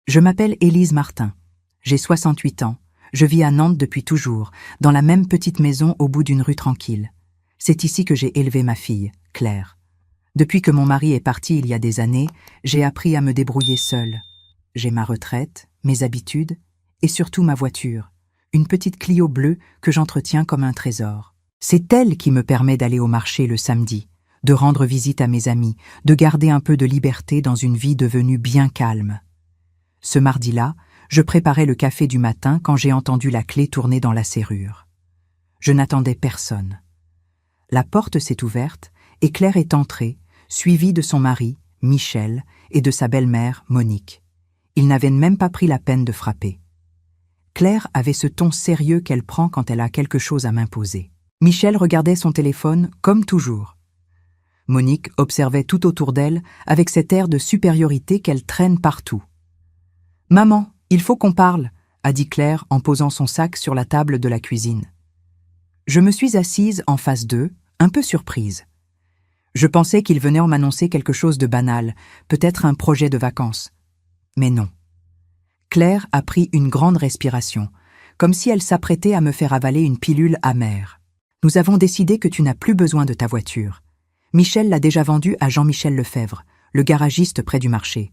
Je m'appelle Élise Martin. J'ai 68 ans. Je vis à Nantes depuis toujours, dans la même petite maison au bout d'une rue tranquille. C'est ici que j'ai élevé ma fille, Claire. Depuis que mon mari est parti il y a des années, j'ai appris à me débrouiller seule. J'ai ma retraite, mes habitudes et surtout ma voiture, une petite Clio bleue que j'entretiens comme un trésor. C'est elle qui me permet d'aller au marché le samedi, de rendre visite à mes amis, de garder un peu de liberté dans une vie devenue bien calme. Ce mardi-là, je préparais le café du matin quand j'ai entendu la clé tourner dans la serrure. Je n'attendais personne. La porte s'est ouverte et Claire est entrée, suivie de son mari, Michel, et de sa belle-mère, Monique. Ils n'avaient même pas pris la peine de frapper. Claire avait ce ton sérieux qu'elle prend quand elle a quelque chose à m'imposer. Michel regardait son téléphone comme toujours. Monique observait tout autour d'elle avec cet air de supériorité qu'elle traîne partout. « Maman, il faut qu'on parle », a dit Claire en posant son sac sur la table de la cuisine. Je me suis assise en face d'eux, un peu surprise. Je pensais qu'ils venaient en m'annoncer quelque chose de banal, peut-être un projet de vacances. Mais non. Claire a pris une grande respiration, comme si elle s'apprêtait à me faire avaler une pilule amère. « Nous avons décidé que tu n'as plus besoin de ta voiture. Michel l'a déjà vendue à Jean-Michel Lefebvre, le garagiste près du marché.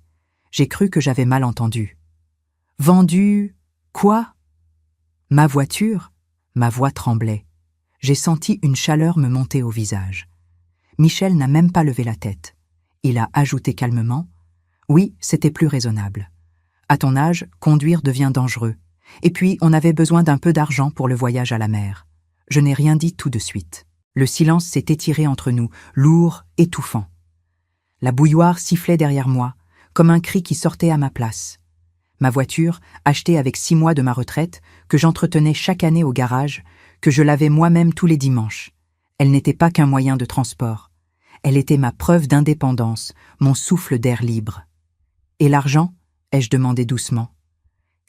J'ai cru que j'avais mal entendu. »« Vendu… quoi ?»« Ma voiture ?» Ma voix tremblait. J'ai senti une chaleur me monter au visage. Michel n'a même pas levé la tête. Il a ajouté calmement : « Oui, c'était plus raisonnable. À ton âge, conduire devient dangereux. Et puis, on avait besoin d'un peu d'argent pour le voyage à la mer. » Je n'ai rien dit tout de suite. Le silence s'est étiré entre nous, lourd, étouffant. La bouilloire sifflait derrière moi, comme un cri qui sortait à ma place. Ma voiture, achetée avec 6 mois de ma retraite, que j'entretenais chaque année au garage, que je lavais moi-même tous les dimanches. Elle n'était pas qu'un moyen de transport. Elle était ma preuve d'indépendance, mon souffle d'air libre. « Et l'argent ?» ai-je demandé doucement.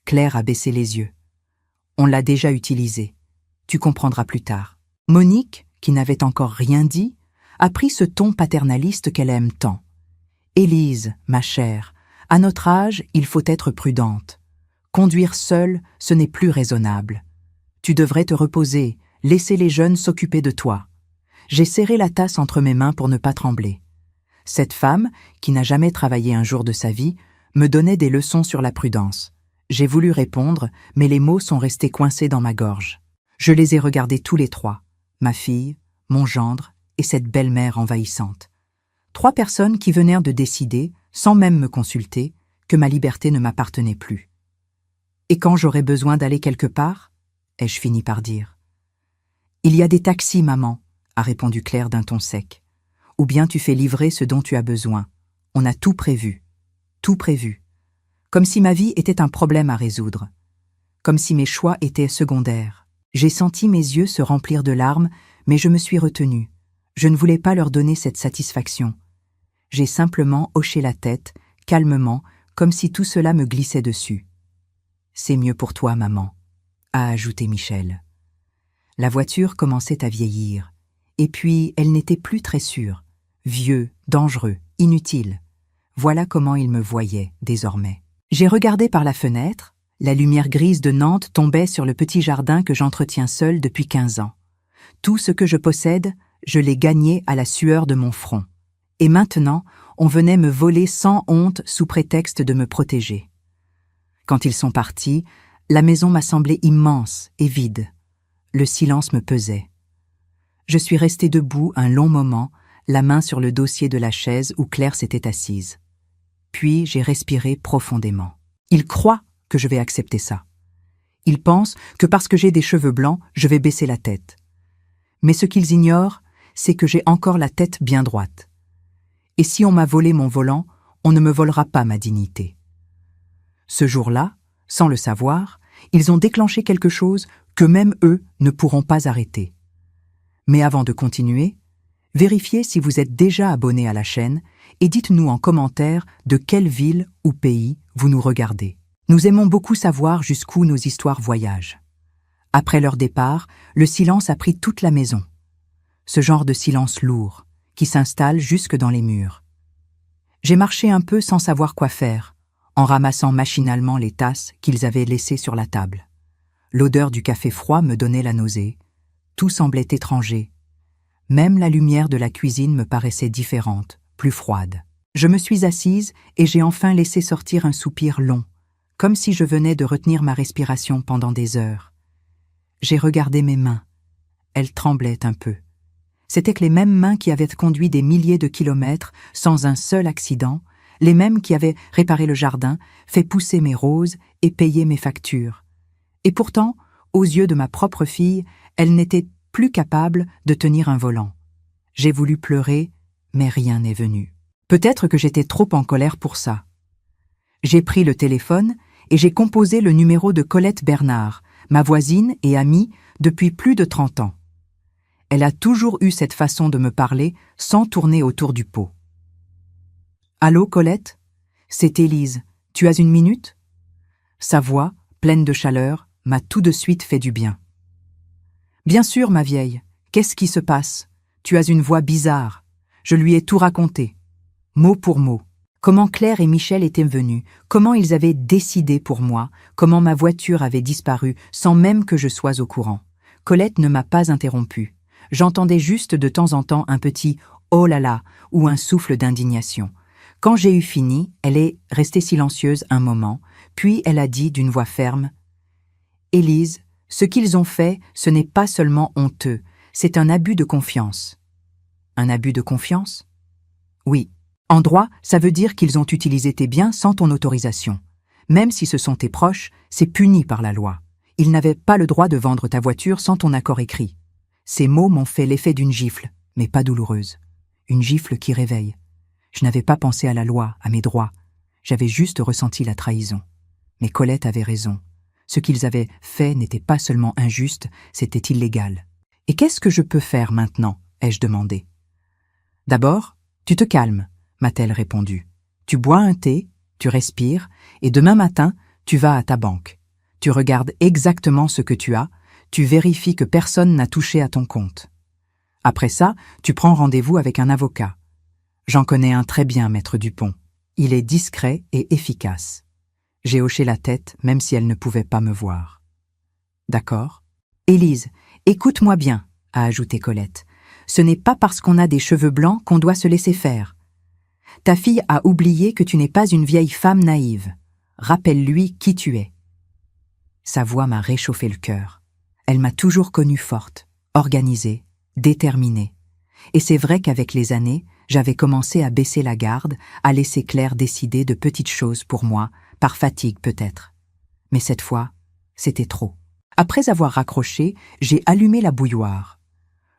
Claire a baissé les yeux. « On l'a déjà utilisé. Tu comprendras plus tard. » Monique, qui n'avait encore rien dit, a pris ce ton paternaliste qu'elle aime tant. « Élise, ma chère, à notre âge, il faut être prudente. Conduire seule, ce n'est plus raisonnable. Tu devrais te reposer, laisser les jeunes s'occuper de toi. » J'ai serré la tasse entre mes mains pour ne pas trembler. Cette femme, qui n'a jamais travaillé un jour de sa vie, me donnait des leçons sur la prudence. J'ai voulu répondre, mais les mots sont restés coincés dans ma gorge. Je les ai regardés tous les trois, ma fille, mon gendre et cette belle-mère envahissante. 3 personnes qui venèrent de décider, sans même me consulter, que ma liberté ne m'appartenait plus. « Et quand j'aurai besoin d'aller quelque part ?» ai-je fini par dire. « Il y a des taxis, maman », a répondu Claire d'un ton sec. « Ou bien tu fais livrer ce dont tu as besoin. On a tout prévu. Tout prévu. Comme si ma vie était un problème à résoudre. Comme si mes choix étaient secondaires. » J'ai senti mes yeux se remplir de larmes, mais je me suis retenue. Je ne voulais pas leur donner cette satisfaction. J'ai simplement hoché la tête, calmement, comme si tout cela me glissait dessus. « C'est mieux pour toi, maman », a ajouté Michel. La voiture commençait à vieillir. Et puis, elle n'était plus très sûre. Vieux, dangereux, inutile. Voilà comment il me voyait, désormais. J'ai regardé par la fenêtre. La lumière grise de Nantes tombait sur le petit jardin que j'entretiens seul depuis 15 ans. Tout ce que je possède, je l'ai gagné à la sueur de mon front. Et maintenant, on venait me voler sans honte sous prétexte de me protéger. Quand ils sont partis, la maison m'a semblé immense et vide. Le silence me pesait. Je suis restée debout un long moment, la main sur le dossier de la chaise où Claire s'était assise. Puis j'ai respiré profondément. Ils croient que je vais accepter ça. Ils pensent que parce que j'ai des cheveux blancs, je vais baisser la tête. Mais ce qu'ils ignorent, c'est que j'ai encore la tête bien droite. Et si on m'a volé mon volant, on ne me volera pas ma dignité. Ce jour-là, sans le savoir, ils ont déclenché quelque chose que même eux ne pourront pas arrêter. Mais avant de continuer, vérifiez si vous êtes déjà abonné à la chaîne et dites-nous en commentaire de quelle ville ou pays vous nous regardez. Nous aimons beaucoup savoir jusqu'où nos histoires voyagent. Après leur départ, le silence a pris toute la maison. Ce genre de silence lourd, qui s'installe jusque dans les murs. J'ai marché un peu sans savoir quoi faire, en ramassant machinalement les tasses qu'ils avaient laissées sur la table. L'odeur du café froid me donnait la nausée. Tout semblait étranger. Même la lumière de la cuisine me paraissait différente, plus froide. Je me suis assise et j'ai enfin laissé sortir un soupir long, comme si je venais de retenir ma respiration pendant des heures. J'ai regardé mes mains. Elles tremblaient un peu. C'étaient les mêmes mains qui avaient conduit des milliers de kilomètres sans un seul accident, les mêmes qui avaient réparé le jardin, fait pousser mes roses et payé mes factures. Et pourtant, aux yeux de ma propre fille, elle n'était plus capable de tenir un volant. J'ai voulu pleurer, mais rien n'est venu. Peut-être que j'étais trop en colère pour ça. J'ai pris le téléphone et j'ai composé le numéro de Colette Bernard, ma voisine et amie depuis plus de 30 ans. Elle a toujours eu cette façon de me parler sans tourner autour du pot. « Allô, Colette ? C'est Élise. Tu as une minute ?» Sa voix, pleine de chaleur, m'a tout de suite fait du bien. « Bien sûr, ma vieille. Qu'est-ce qui se passe ? Tu as une voix bizarre. Je lui ai tout raconté. Mot pour mot. Comment Claire et Michel étaient venus, comment ils avaient décidé pour moi, comment ma voiture avait disparu sans même que je sois au courant. Colette ne m'a pas interrompu. J'entendais juste de temps en temps un petit « oh là là » ou un souffle d'indignation. Quand j'ai eu fini, elle est restée silencieuse un moment, puis elle a dit d'une voix ferme « Élise, ce qu'ils ont fait, ce n'est pas seulement honteux, c'est un abus de confiance. » Un abus de confiance ? Oui. En droit, ça veut dire qu'ils ont utilisé tes biens sans ton autorisation. Même si ce sont tes proches, c'est puni par la loi. Ils n'avaient pas le droit de vendre ta voiture sans ton accord écrit. Ces mots m'ont fait l'effet d'une gifle, mais pas douloureuse. Une gifle qui réveille. Je n'avais pas pensé à la loi, à mes droits. J'avais juste ressenti la trahison. Mais Colette avait raison. Ce qu'ils avaient fait n'était pas seulement injuste, c'était illégal. « Et qu'est-ce que je peux faire maintenant ?» ai-je demandé. « D'abord, tu te calmes, » m'a-t-elle répondu. « Tu bois un thé, tu respires, et demain matin, tu vas à ta banque. Tu regardes exactement ce que tu as, tu vérifies que personne n'a touché à ton compte. Après ça, tu prends rendez-vous avec un avocat. J'en connais un très bien, maître Dupont. Il est discret et efficace. » J'ai hoché la tête, même si elle ne pouvait pas me voir. « D'accord. Élise, écoute-moi bien, » a ajouté Colette. « Ce n'est pas parce qu'on a des cheveux blancs qu'on doit se laisser faire. Ta fille a oublié que tu n'es pas une vieille femme naïve. Rappelle-lui qui tu es. » Sa voix m'a réchauffé le cœur. Elle m'a toujours connue forte, organisée, déterminée. Et c'est vrai qu'avec les années, j'avais commencé à baisser la garde, à laisser Claire décider de petites choses pour moi, par fatigue peut-être. Mais cette fois, c'était trop. Après avoir raccroché, j'ai allumé la bouilloire.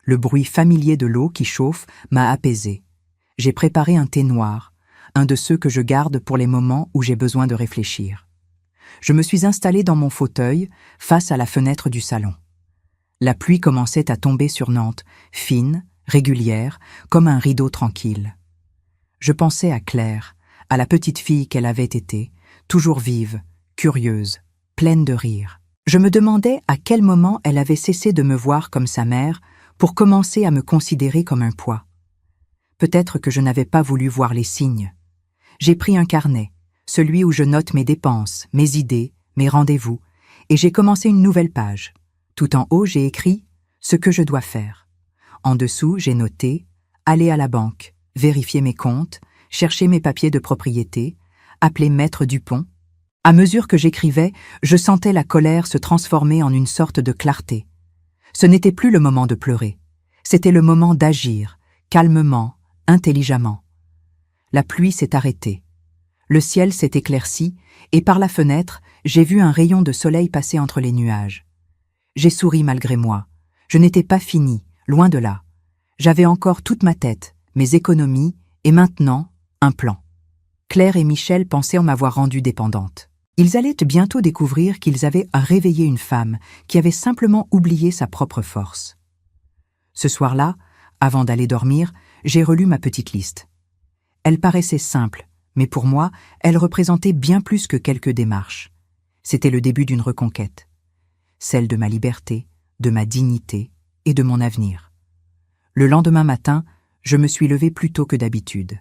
Le bruit familier de l'eau qui chauffe m'a apaisé. J'ai préparé un thé noir, un de ceux que je garde pour les moments où j'ai besoin de réfléchir. Je me suis installée dans mon fauteuil, face à la fenêtre du salon. La pluie commençait à tomber sur Nantes, fine, régulière, comme un rideau tranquille. Je pensais à Claire, à la petite fille qu'elle avait été, toujours vive, curieuse, pleine de rire. Je me demandais à quel moment elle avait cessé de me voir comme sa mère pour commencer à me considérer comme un poids. Peut-être que je n'avais pas voulu voir les signes. J'ai pris un carnet, celui où je note mes dépenses, mes idées, mes rendez-vous, et j'ai commencé une nouvelle page. Tout en haut, j'ai écrit « Ce que je dois faire ». En dessous, j'ai noté « Aller à la banque, vérifier mes comptes, chercher mes papiers de propriété, appeler Maître Dupont ». À mesure que j'écrivais, je sentais la colère se transformer en une sorte de clarté. Ce n'était plus le moment de pleurer. C'était le moment d'agir, calmement, intelligemment. La pluie s'est arrêtée. Le ciel s'est éclairci et par la fenêtre, j'ai vu un rayon de soleil passer entre les nuages. J'ai souri malgré moi. Je n'étais pas finie, loin de là. J'avais encore toute ma tête, mes économies et maintenant, un plan. Claire et Michel pensaient en m'avoir rendue dépendante. Ils allaient bientôt découvrir qu'ils avaient à réveiller une femme qui avait simplement oublié sa propre force. Ce soir-là, avant d'aller dormir, j'ai relu ma petite liste. Elle paraissait simple, mais pour moi, elle représentait bien plus que quelques démarches. C'était le début d'une reconquête. Celle de ma liberté, de ma dignité et de mon avenir. Le lendemain matin, je me suis levée plus tôt que d'habitude.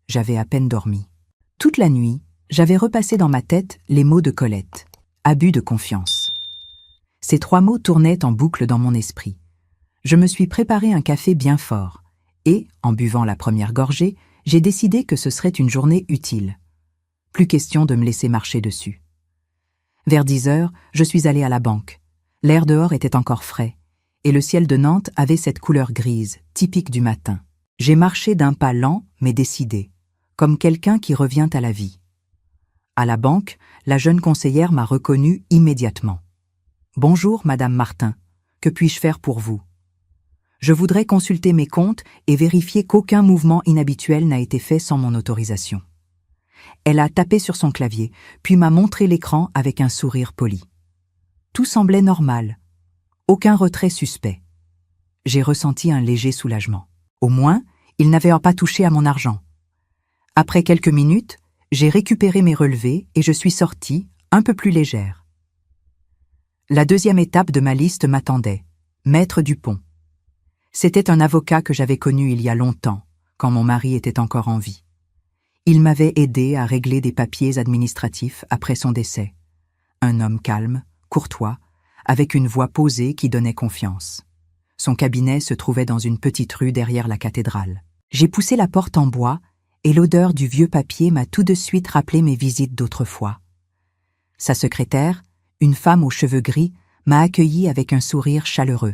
J'avais à peine dormi. Toute la nuit, J'avais repassé dans ma tête les mots de Colette. Abus de confiance. Ces 3 mots tournaient en boucle dans mon esprit. Je me suis préparé un café bien fort et, en buvant la première gorgée, j'ai décidé que ce serait une journée utile. Plus question de me laisser marcher dessus. Vers 10 heures, je suis allé à la banque. L'air dehors était encore frais, et le ciel de Nantes avait cette couleur grise, typique du matin. J'ai marché d'un pas lent mais décidé, comme quelqu'un qui revient à la vie. À la banque, la jeune conseillère m'a reconnu immédiatement. « Bonjour, Madame Martin. Que puis-je faire pour vous ?» Je voudrais consulter mes comptes et vérifier qu'aucun mouvement inhabituel n'a été fait sans mon autorisation. Elle a tapé sur son clavier, puis m'a montré l'écran avec un sourire poli. Tout semblait normal. Aucun retrait suspect. J'ai ressenti un léger soulagement. Au moins, il n'avait pas touché à mon argent. Après quelques minutes, j'ai récupéré mes relevés et je suis sortie, un peu plus légère. La deuxième étape de ma liste m'attendait, Maître Dupont. C'était un avocat que j'avais connu il y a longtemps, quand mon mari était encore en vie. Il m'avait aidé à régler des papiers administratifs après son décès. Un homme calme, courtois, avec une voix posée qui donnait confiance. Son cabinet se trouvait dans une petite rue derrière la cathédrale. J'ai poussé la porte en bois et l'odeur du vieux papier m'a tout de suite rappelé mes visites d'autrefois. Sa secrétaire, une femme aux cheveux gris, m'a accueilli avec un sourire chaleureux.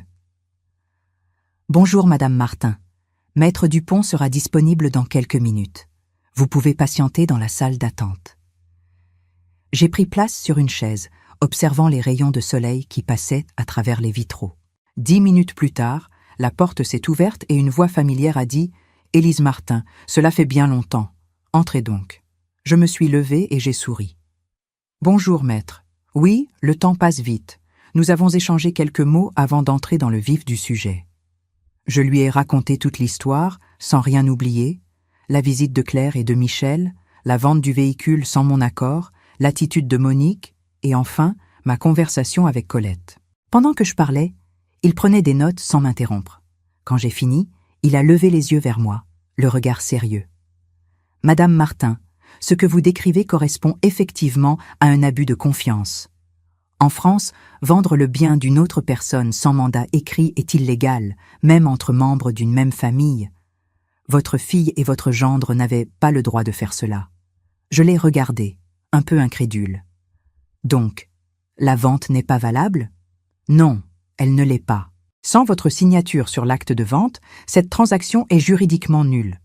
« Bonjour, Madame Martin. Maître Dupont sera disponible dans quelques minutes. Vous pouvez patienter dans la salle d'attente. » J'ai pris place sur une chaise, observant les rayons de soleil qui passaient à travers les vitraux. 10 minutes plus tard, la porte s'est ouverte et une voix familière a dit « Élise Martin, cela fait bien longtemps. Entrez donc. » Je me suis levée et j'ai souri. « Bonjour, maître. Oui, le temps passe vite. Nous avons échangé quelques mots avant d'entrer dans le vif du sujet. » Je lui ai raconté toute l'histoire, sans rien oublier, la visite de Claire et de Michel, la vente du véhicule sans mon accord, l'attitude de Monique, et enfin, ma conversation avec Colette. Pendant que je parlais, il prenait des notes sans m'interrompre. Quand j'ai fini, il a levé les yeux vers moi, le regard sérieux. « Madame Martin, ce que vous décrivez correspond effectivement à un abus de confiance. En France, vendre le bien d'une autre personne sans mandat écrit est illégal, même entre membres d'une même famille. Votre fille et votre gendre n'avaient pas le droit de faire cela. Je l'ai regardé, un peu incrédule. Donc, la vente n'est pas valable? Non, elle ne l'est pas. Sans votre signature sur l'acte de vente, cette transaction est juridiquement nulle.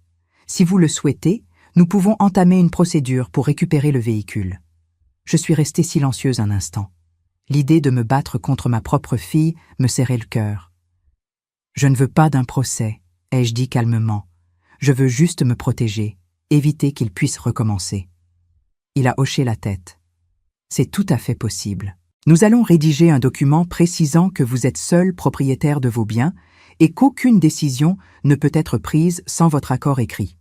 Si vous le souhaitez, nous pouvons entamer une procédure pour récupérer le véhicule. » Je suis restée silencieuse un instant. L'idée de me battre contre ma propre fille me serrait le cœur. « Je ne veux pas d'un procès, » ai-je dit calmement. « Je veux juste me protéger, éviter qu'il puisse recommencer. » Il a hoché la tête. « C'est tout à fait possible. Nous allons rédiger un document précisant que vous êtes seul propriétaire de vos biens et qu'aucune décision ne peut être prise sans votre accord écrit.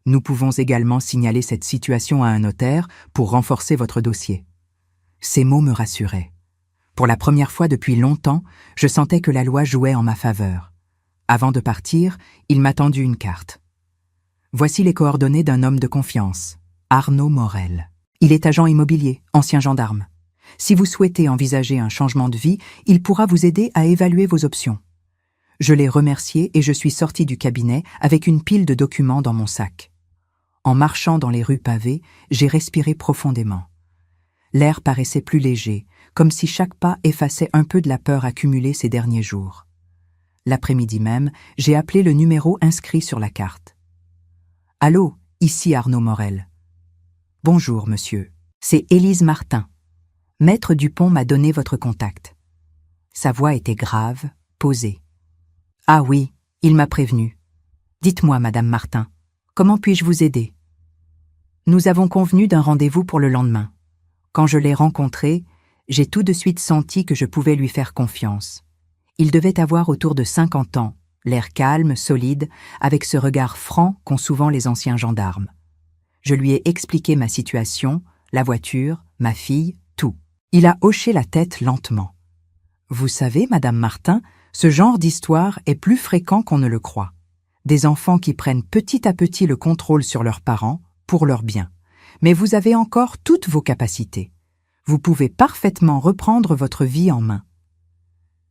Nous pouvons également signaler cette situation à un notaire pour renforcer votre dossier. » Ces mots me rassuraient. Pour la première fois depuis longtemps, je sentais que la loi jouait en ma faveur. Avant de partir, il m'a tendu une carte. Voici les coordonnées d'un homme de confiance, Arnaud Morel. Il est agent immobilier, ancien gendarme. Si vous souhaitez envisager un changement de vie, il pourra vous aider à évaluer vos options. Je l'ai remercié et je suis sortie du cabinet avec une pile de documents dans mon sac. En marchant dans les rues pavées, j'ai respiré profondément. L'air paraissait plus léger, comme si chaque pas effaçait un peu de la peur accumulée ces derniers jours. L'après-midi même, j'ai appelé le numéro inscrit sur la carte. « Allô, ici Arnaud Morel. »« Bonjour, monsieur. C'est Élise Martin. Maître Dupont m'a donné votre contact. » Sa voix était grave, posée. « Ah oui, il m'a prévenu. Dites-moi, Madame Martin, comment puis-je vous aider ? » Nous avons convenu d'un rendez-vous pour le lendemain. Quand je l'ai rencontré, j'ai tout de suite senti que je pouvais lui faire confiance. Il devait avoir autour de 50 ans, l'air calme, solide, avec ce regard franc qu'ont souvent les anciens gendarmes. Je lui ai expliqué ma situation, la voiture, ma fille, tout. Il a hoché la tête lentement. « Vous savez, Madame Martin, ce genre d'histoire est plus fréquent qu'on ne le croit. Des enfants qui prennent petit à petit le contrôle sur leurs parents, pour leur bien. Mais vous avez encore toutes vos capacités. Vous pouvez parfaitement reprendre votre vie en main.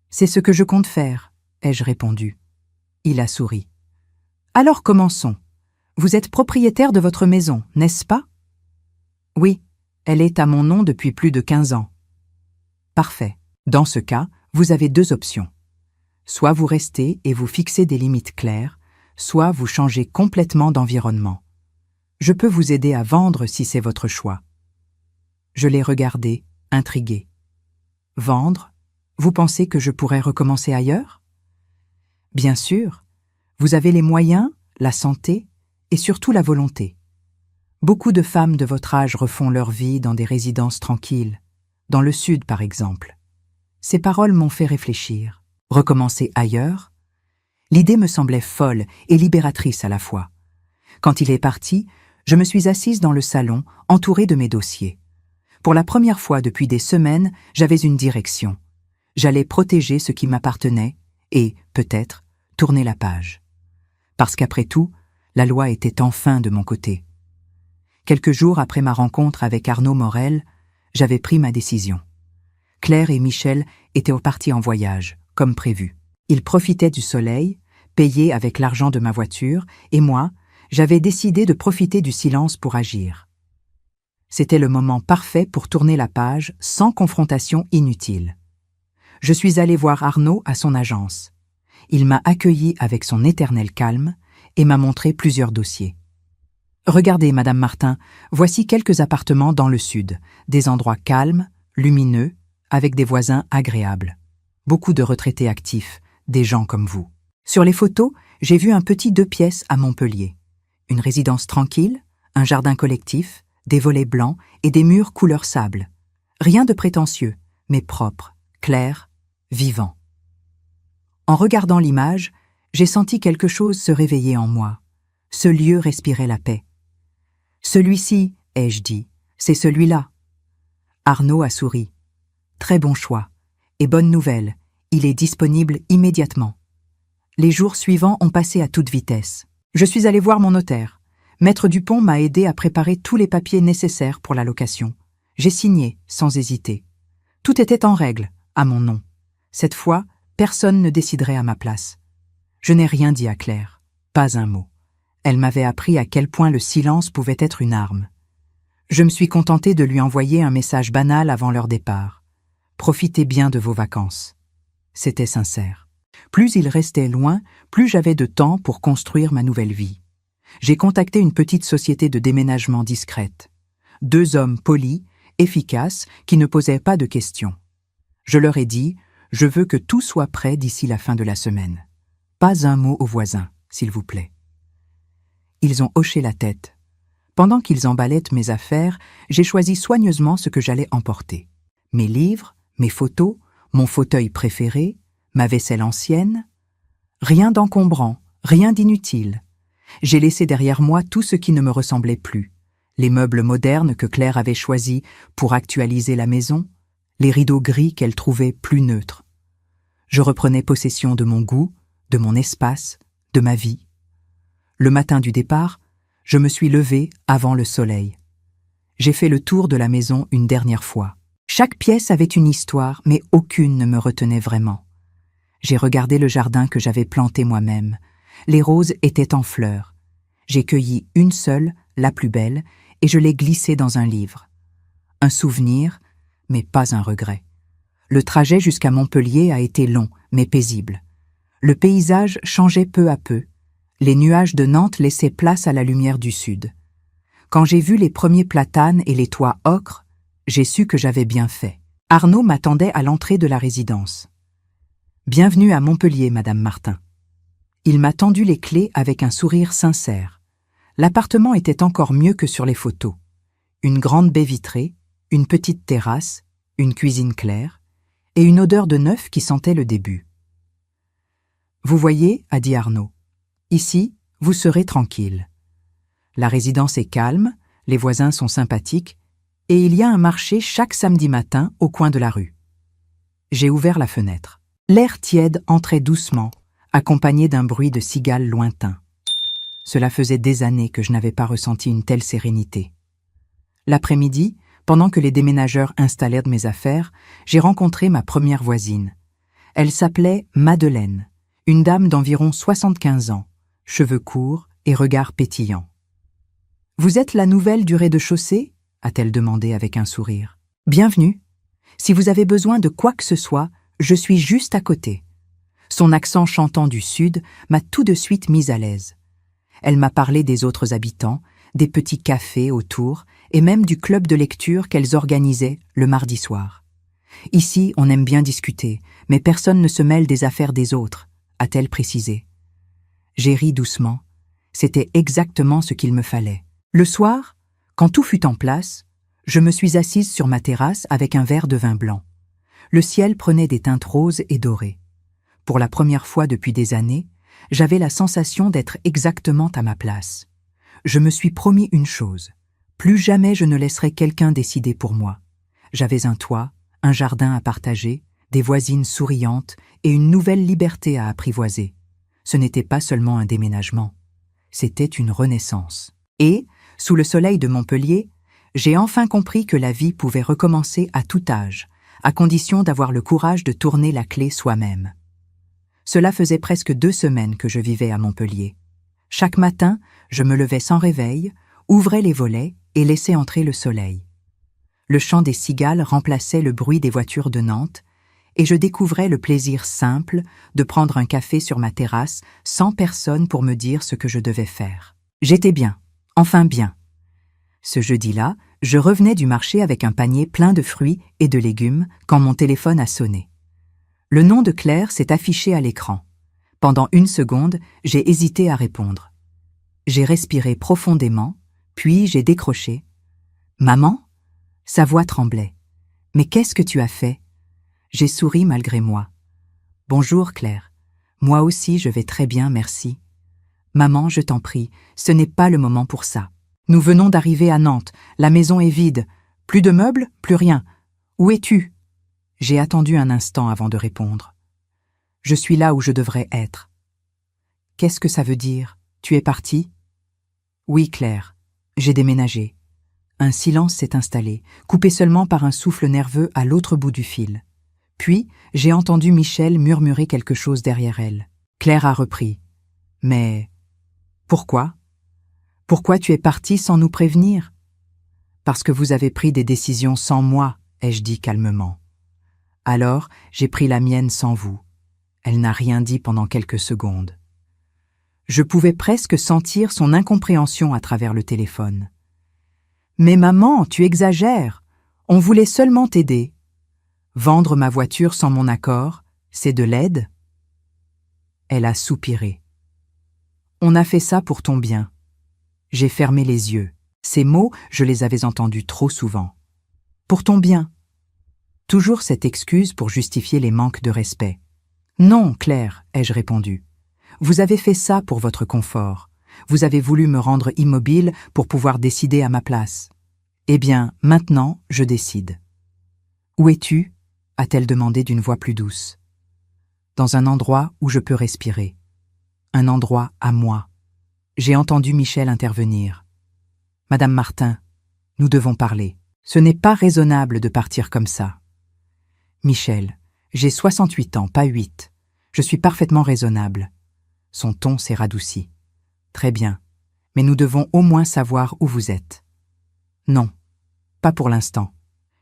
C'est ce que je compte faire, ai-je répondu. Il a souri. Alors commençons. Vous êtes propriétaire de votre maison, n'est-ce pas? Oui, elle est à mon nom depuis plus de 15 ans. Parfait. Dans ce cas, vous avez deux options. Soit vous restez et vous fixez des limites claires, soit vous changez complètement d'environnement. Je peux vous aider à vendre si c'est votre choix. Je l'ai regardé, intrigué. Vendre? Vous pensez que je pourrais recommencer ailleurs? Bien sûr. Vous avez les moyens, la santé et surtout la volonté. Beaucoup de femmes de votre âge refont leur vie dans des résidences tranquilles, dans le sud par exemple. Ces paroles m'ont fait réfléchir. Recommencer ailleurs? L'idée me semblait folle et libératrice à la fois. Quand il est parti, je me suis assise dans le salon, entourée de mes dossiers. Pour la première fois depuis des semaines, j'avais une direction. J'allais protéger ce qui m'appartenait et, peut-être, tourner la page. Parce qu'après tout, la loi était enfin de mon côté. Quelques jours après ma rencontre avec Arnaud Morel, j'avais pris ma décision. Claire et Michel étaient partis en voyage, comme prévu. Ils profitaient du soleil, payés avec l'argent de ma voiture, et moi, j'avais décidé de profiter du silence pour agir. C'était le moment parfait pour tourner la page sans confrontation inutile. Je suis allée voir Arnaud à son agence. Il m'a accueilli avec son éternel calme et m'a montré plusieurs dossiers. Regardez, Madame Martin, voici quelques appartements dans le sud, des endroits calmes, lumineux, avec des voisins agréables. Beaucoup de retraités actifs, des gens comme vous. Sur les photos, j'ai vu un petit 2 pièces à Montpellier. Une résidence tranquille, un jardin collectif, des volets blancs et des murs couleur sable. Rien de prétentieux, mais propre, clair, vivant. En regardant l'image, j'ai senti quelque chose se réveiller en moi. Ce lieu respirait la paix. Celui-ci, ai-je dit, c'est celui-là. Arnaud a souri. Très bon choix. Et bonne nouvelle, il est disponible immédiatement. Les jours suivants ont passé à toute vitesse. Je suis allé voir mon notaire. Maître Dupont m'a aidé à préparer tous les papiers nécessaires pour la location. J'ai signé, sans hésiter. Tout était en règle, à mon nom. Cette fois, personne ne déciderait à ma place. Je n'ai rien dit à Claire, pas un mot. Elle m'avait appris à quel point le silence pouvait être une arme. Je me suis contentée de lui envoyer un message banal avant leur départ. Profitez bien de vos vacances. C'était sincère. Plus il restait loin, plus j'avais de temps pour construire ma nouvelle vie. J'ai contacté une petite société de déménagement discrète. 2 hommes polis, efficaces, qui ne posaient pas de questions. Je leur ai dit, je veux que tout soit prêt d'ici la fin de la semaine. Pas un mot aux voisins, s'il vous plaît. Ils ont hoché la tête. Pendant qu'ils emballaient mes affaires, j'ai choisi soigneusement ce que j'allais emporter. Mes livres, mes photos, mon fauteuil préféré, ma vaisselle ancienne. Rien d'encombrant, rien d'inutile. J'ai laissé derrière moi tout ce qui ne me ressemblait plus. Les meubles modernes que Claire avait choisis pour actualiser la maison, les rideaux gris qu'elle trouvait plus neutres. Je reprenais possession de mon goût, de mon espace, de ma vie. Le matin du départ, je me suis levée avant le soleil. J'ai fait le tour de la maison une dernière fois. Chaque pièce avait une histoire, mais aucune ne me retenait vraiment. J'ai regardé le jardin que j'avais planté moi-même. Les roses étaient en fleurs. J'ai cueilli une seule, la plus belle, et je l'ai glissée dans un livre. Un souvenir, mais pas un regret. Le trajet jusqu'à Montpellier a été long, mais paisible. Le paysage changeait peu à peu. Les nuages de Nantes laissaient place à la lumière du sud. Quand j'ai vu les premiers platanes et les toits ocre, j'ai su que j'avais bien fait. Arnaud m'attendait à l'entrée de la résidence. « Bienvenue à Montpellier, Madame Martin. » Il m'a tendu les clés avec un sourire sincère. L'appartement était encore mieux que sur les photos. Une grande baie vitrée, une petite terrasse, une cuisine claire, et une odeur de neuf qui sentait le début. « Vous voyez, a dit Arnaud, ici, vous serez tranquille. La résidence est calme, les voisins sont sympathiques, et il y a un marché chaque samedi matin au coin de la rue. » J'ai ouvert la fenêtre. L'air tiède entrait doucement, accompagné d'un bruit de cigales lointain. Cela faisait des années que je n'avais pas ressenti une telle sérénité. L'après-midi, pendant que les déménageurs installèrent mes affaires, j'ai rencontré ma première voisine. Elle s'appelait Madeleine, une dame d'environ 75 ans, cheveux courts et regard pétillant. « Vous êtes la nouvelle du rez-de-chaussée » a-t-elle demandé avec un sourire. « Bienvenue. Si vous avez besoin de quoi que ce soit, je suis juste à côté. » Son accent chantant du sud m'a tout de suite mise à l'aise. Elle m'a parlé des autres habitants, des petits cafés autour et même du club de lecture qu'elles organisaient le mardi soir. « Ici, on aime bien discuter, mais personne ne se mêle des affaires des autres », a-t-elle précisé. J'ai ri doucement. C'était exactement ce qu'il me fallait. Le soir, quand tout fut en place, je me suis assise sur ma terrasse avec un verre de vin blanc. Le ciel prenait des teintes roses et dorées. Pour la première fois depuis des années, j'avais la sensation d'être exactement à ma place. Je me suis promis une chose. Plus jamais je ne laisserai quelqu'un décider pour moi. J'avais un toit, un jardin à partager, des voisines souriantes et une nouvelle liberté à apprivoiser. Ce n'était pas seulement un déménagement. C'était une renaissance. Et, sous le soleil de Montpellier, j'ai enfin compris que la vie pouvait recommencer à tout âge, à condition d'avoir le courage de tourner la clé soi-même. Cela faisait presque 2 semaines que je vivais à Montpellier. Chaque matin, je me levais sans réveil, ouvrais les volets et laissais entrer le soleil. Le chant des cigales remplaçait le bruit des voitures de Nantes, et je découvrais le plaisir simple de prendre un café sur ma terrasse sans personne pour me dire ce que je devais faire. J'étais bien, enfin bien. Ce jeudi-là, je revenais du marché avec un panier plein de fruits et de légumes quand mon téléphone a sonné. Le nom de Claire s'est affiché à l'écran. Pendant 1 seconde, j'ai hésité à répondre. J'ai respiré profondément, puis j'ai décroché. « Maman ?» Sa voix tremblait. « Mais qu'est-ce que tu as fait ?» J'ai souri malgré moi. « Bonjour Claire. Moi aussi je vais très bien, merci. »« Maman, je t'en prie, ce n'est pas le moment pour ça. Nous venons d'arriver à Nantes, la maison est vide. Plus de meubles, plus rien. Où es-tu » J'ai attendu un instant avant de répondre. « Je suis là où je devrais être. »« Qu'est-ce que ça veut dire? Tu es partie ?»« Oui, Claire. J'ai déménagé. » Un silence s'est installé, coupé seulement par un souffle nerveux à l'autre bout du fil. Puis, j'ai entendu Michel murmurer quelque chose derrière elle. Claire a repris. « Mais pourquoi? Pourquoi tu es partie sans nous prévenir ?»« Parce que vous avez pris des décisions sans moi, » ai-je dit calmement. Alors, j'ai pris la mienne sans vous. Elle n'a rien dit pendant quelques secondes. Je pouvais presque sentir son incompréhension à travers le téléphone. « Mais maman, tu exagères. On voulait seulement t'aider. Vendre ma voiture sans mon accord, c'est de l'aide ?» Elle a soupiré. « On a fait ça pour ton bien. » J'ai fermé les yeux. Ces mots, je les avais entendus trop souvent. « Pour ton bien. » Toujours cette excuse pour justifier les manques de respect. « Non, Claire, » ai-je répondu. « Vous avez fait ça pour votre confort. Vous avez voulu me rendre immobile pour pouvoir décider à ma place. Eh bien, maintenant, je décide. »« Où es-tu » a-t-elle demandé d'une voix plus douce. « Dans un endroit où je peux respirer. Un endroit à moi. » J'ai entendu Michel intervenir. « Madame Martin, nous devons parler. Ce n'est pas raisonnable de partir comme ça. » Michel, j'ai 68 ans, pas 8. Je suis parfaitement raisonnable. Son ton s'est radouci. Très bien, mais nous devons au moins savoir où vous êtes. Non, pas pour l'instant.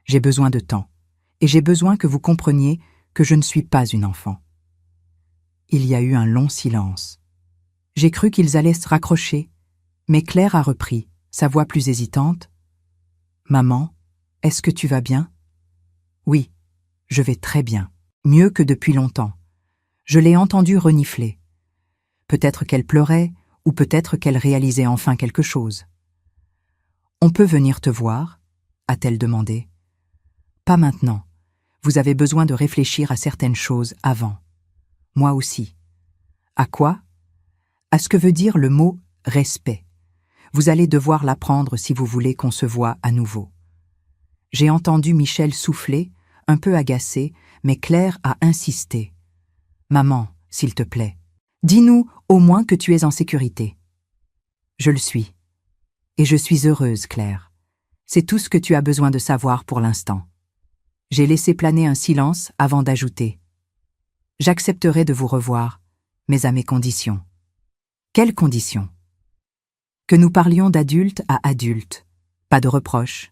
J'ai besoin de temps, et j'ai besoin que vous compreniez que je ne suis pas une enfant. Il y a eu un long silence. J'ai cru qu'ils allaient se raccrocher, mais Claire a repris, sa voix plus hésitante. « Maman, est-ce que tu vas bien ?»« Oui. Je vais très bien, mieux que depuis longtemps. Je l'ai entendue renifler. Peut-être qu'elle pleurait, ou peut-être qu'elle réalisait enfin quelque chose. « On peut venir te voir ?» a-t-elle demandé. « Pas maintenant. Vous avez besoin de réfléchir à certaines choses avant. Moi aussi. » « À quoi ?» ?»« À ce que veut dire le mot « respect ». Vous allez devoir l'apprendre si vous voulez qu'on se voie à nouveau. J'ai entendu Michel souffler, un peu agacé, mais Claire a insisté. « Maman, s'il te plaît, dis-nous au moins que tu es en sécurité. » Je le suis. Et je suis heureuse, Claire. C'est tout ce que tu as besoin de savoir pour l'instant. J'ai laissé planer un silence avant d'ajouter. J'accepterai de vous revoir, mais à mes conditions. Quelles conditions? Que nous parlions d'adulte à adulte. Pas de reproches,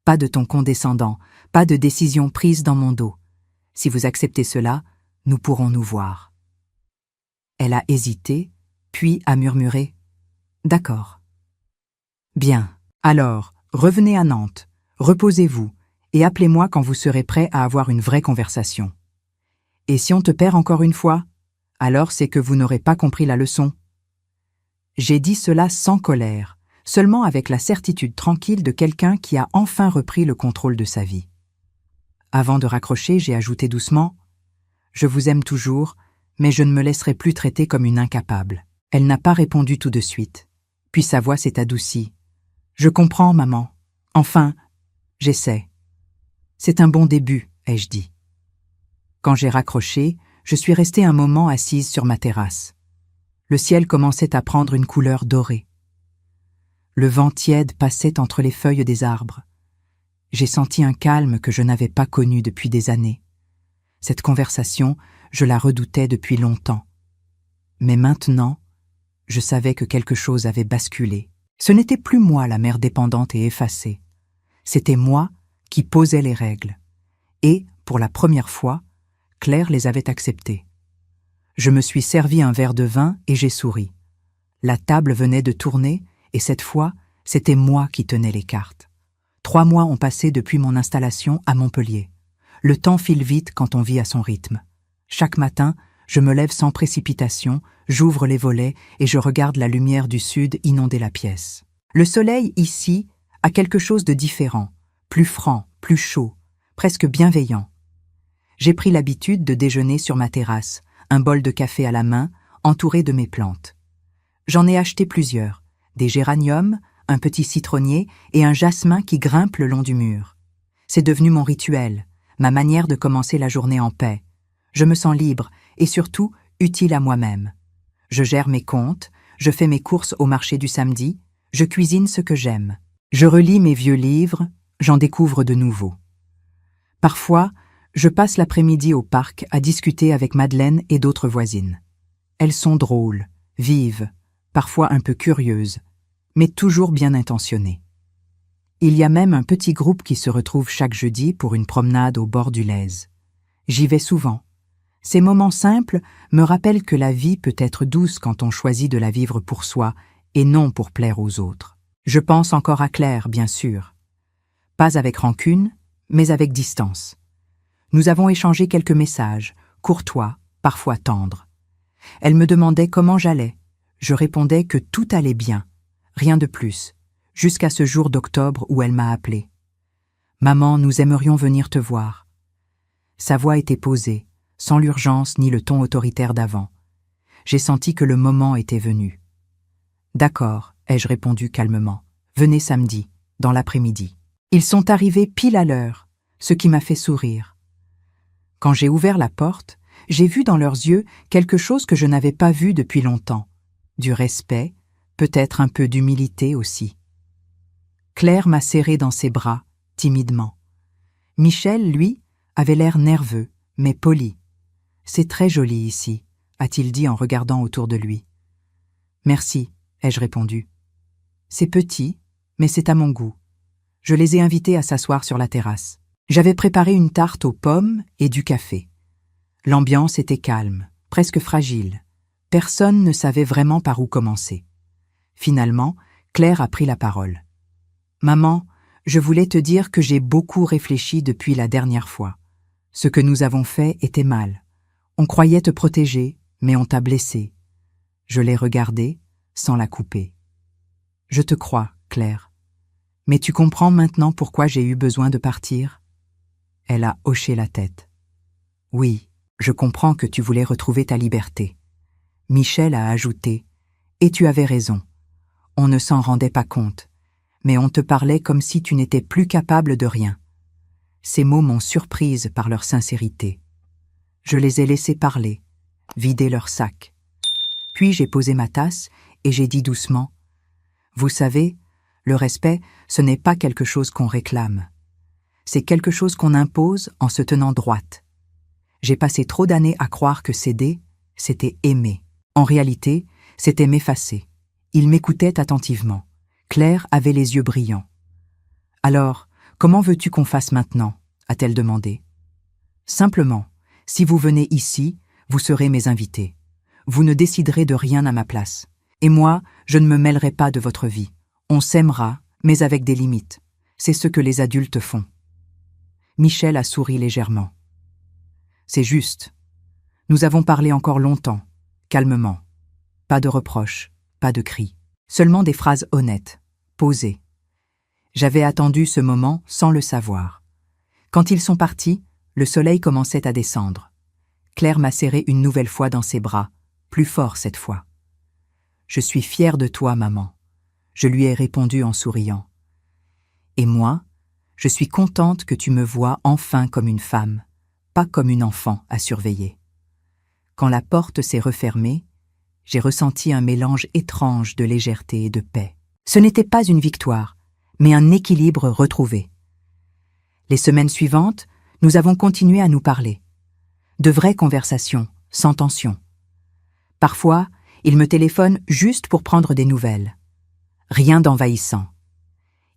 pas de ton condescendant, pas de décision prise dans mon dos. Si vous acceptez cela, nous pourrons nous voir. Elle a hésité, puis a murmuré « D'accord. » Bien, alors, revenez à Nantes, reposez-vous, et appelez-moi quand vous serez prêt à avoir une vraie conversation. Et si on te perd encore une fois, alors c'est que vous n'aurez pas compris la leçon. J'ai dit cela sans colère, seulement avec la certitude tranquille de quelqu'un qui a enfin repris le contrôle de sa vie. Avant de raccrocher, j'ai ajouté doucement « Je vous aime toujours, mais je ne me laisserai plus traiter comme une incapable. » Elle n'a pas répondu tout de suite, puis sa voix s'est adoucie. « Je comprends, maman. Enfin, j'essaie. » « C'est un bon début, ai-je dit. Quand j'ai raccroché, je suis restée un moment assise sur ma terrasse. Le ciel commençait à prendre une couleur dorée. Le vent tiède passait entre les feuilles des arbres. J'ai senti un calme que je n'avais pas connu depuis des années. Cette conversation, je la redoutais depuis longtemps. Mais maintenant, je savais que quelque chose avait basculé. Ce n'était plus moi la mère dépendante et effacée. C'était moi qui posait les règles. Et, pour la première fois, Claire les avait acceptées. Je me suis servi un verre de vin et j'ai souri. La table venait de tourner et cette fois, c'était moi qui tenais les cartes. 3 mois ont passé depuis mon installation à Montpellier. Le temps file vite quand on vit à son rythme. Chaque matin, je me lève sans précipitation, j'ouvre les volets et je regarde la lumière du sud inonder la pièce. Le soleil, ici, a quelque chose de différent, plus franc, plus chaud, presque bienveillant. J'ai pris l'habitude de déjeuner sur ma terrasse, un bol de café à la main, entouré de mes plantes. J'en ai acheté plusieurs, des géraniums, un petit citronnier et un jasmin qui grimpe le long du mur. C'est devenu mon rituel, ma manière de commencer la journée en paix. Je me sens libre et surtout utile à moi-même. Je gère mes comptes, je fais mes courses au marché du samedi, je cuisine ce que j'aime. Je relis mes vieux livres, j'en découvre de nouveaux. Parfois, je passe l'après-midi au parc à discuter avec Madeleine et d'autres voisines. Elles sont drôles, vives, parfois un peu curieuses, mais toujours bien intentionnées. Il y a même un petit groupe qui se retrouve chaque jeudi pour une promenade au bord du Lèze. J'y vais souvent. Ces moments simples me rappellent que la vie peut être douce quand on choisit de la vivre pour soi et non pour plaire aux autres. Je pense encore à Claire, bien sûr. Pas avec rancune, mais avec distance. Nous avons échangé quelques messages, courtois, parfois tendres. Elle me demandait comment j'allais. Je répondais que tout allait bien, rien de plus, jusqu'à ce jour d'octobre où elle m'a appelé. « Maman, nous aimerions venir te voir. » Sa voix était posée, sans l'urgence ni le ton autoritaire d'avant. J'ai senti que le moment était venu. « D'accord, » ai-je répondu calmement. « Venez samedi, dans l'après-midi. » Ils sont arrivés pile à l'heure, ce qui m'a fait sourire. Quand j'ai ouvert la porte, j'ai vu dans leurs yeux quelque chose que je n'avais pas vu depuis longtemps. Du respect, peut-être un peu d'humilité aussi. Claire m'a serré dans ses bras, timidement. Michel, lui, avait l'air nerveux, mais poli. « C'est très joli ici », a-t-il dit en regardant autour de lui. « Merci », ai-je répondu. « C'est petit, mais c'est à mon goût. » Je les ai invités à s'asseoir sur la terrasse. J'avais préparé une tarte aux pommes et du café. L'ambiance était calme, presque fragile. Personne ne savait vraiment par où commencer. Finalement, Claire a pris la parole. « Maman, je voulais te dire que j'ai beaucoup réfléchi depuis la dernière fois. Ce que nous avons fait était mal. On croyait te protéger, mais on t'a blessée. » Je l'ai regardée, sans la couper. « Je te crois, Claire. Mais tu comprends maintenant pourquoi j'ai eu besoin de partir ?» Elle a hoché la tête. « Oui, je comprends que tu voulais retrouver ta liberté. » Michel a ajouté « Et tu avais raison. On ne s'en rendait pas compte, mais on te parlait comme si tu n'étais plus capable de rien. » Ces mots m'ont surprise par leur sincérité. Je les ai laissés parler, vider leur sac. Puis j'ai posé ma tasse et j'ai dit doucement « Vous savez, Le respect, ce n'est pas quelque chose qu'on réclame. C'est quelque chose qu'on impose en se tenant droite. J'ai passé trop d'années à croire que céder, c'était aimer. En réalité, c'était m'effacer. Il m'écoutait attentivement. Claire avait les yeux brillants. « Alors, comment veux-tu qu'on fasse maintenant ?» a-t-elle demandé. « Simplement, si vous venez ici, vous serez mes invités. Vous ne déciderez de rien à ma place. Et moi, je ne me mêlerai pas de votre vie. On s'aimera, mais avec des limites. C'est ce que les adultes font. » Michel a souri légèrement. « C'est juste. Nous avons parlé encore longtemps, calmement. Pas de reproches, pas de cris. Seulement des phrases honnêtes, posées. J'avais attendu ce moment sans le savoir. Quand ils sont partis, le soleil commençait à descendre. Claire m'a serré une nouvelle fois dans ses bras, plus fort cette fois. « Je suis fière de toi, maman. » Je lui ai répondu en souriant. « Et moi, je suis contente que tu me vois enfin comme une femme, pas comme une enfant à surveiller. » Quand la porte s'est refermée, j'ai ressenti un mélange étrange de légèreté et de paix. Ce n'était pas une victoire, mais un équilibre retrouvé. Les semaines suivantes, nous avons continué à nous parler. De vraies conversations, sans tension. Parfois, il me téléphone juste pour prendre des nouvelles. Rien d'envahissant.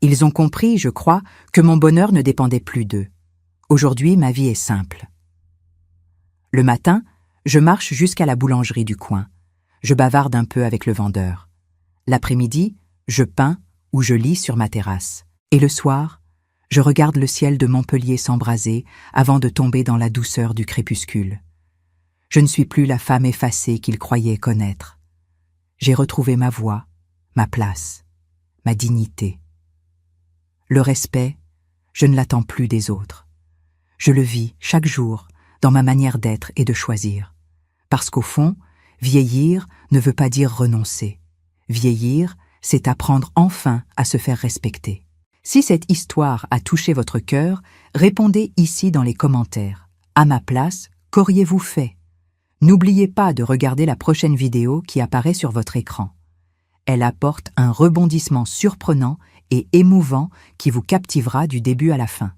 Ils ont compris, je crois, que mon bonheur ne dépendait plus d'eux. Aujourd'hui, ma vie est simple. Le matin, je marche jusqu'à la boulangerie du coin. Je bavarde un peu avec le vendeur. L'après-midi, je peins ou je lis sur ma terrasse. Et le soir, je regarde le ciel de Montpellier s'embraser avant de tomber dans la douceur du crépuscule. Je ne suis plus la femme effacée qu'il croyait connaître. J'ai retrouvé ma voix, ma place, ma dignité. Le respect, je ne l'attends plus des autres. Je le vis chaque jour dans ma manière d'être et de choisir. Parce qu'au fond, vieillir ne veut pas dire renoncer. Vieillir, c'est apprendre enfin à se faire respecter. Si cette histoire a touché votre cœur, répondez ici dans les commentaires. À ma place, qu'auriez-vous fait? N'oubliez pas de regarder la prochaine vidéo qui apparaît sur votre écran. Elle apporte un rebondissement surprenant et émouvant qui vous captivera du début à la fin.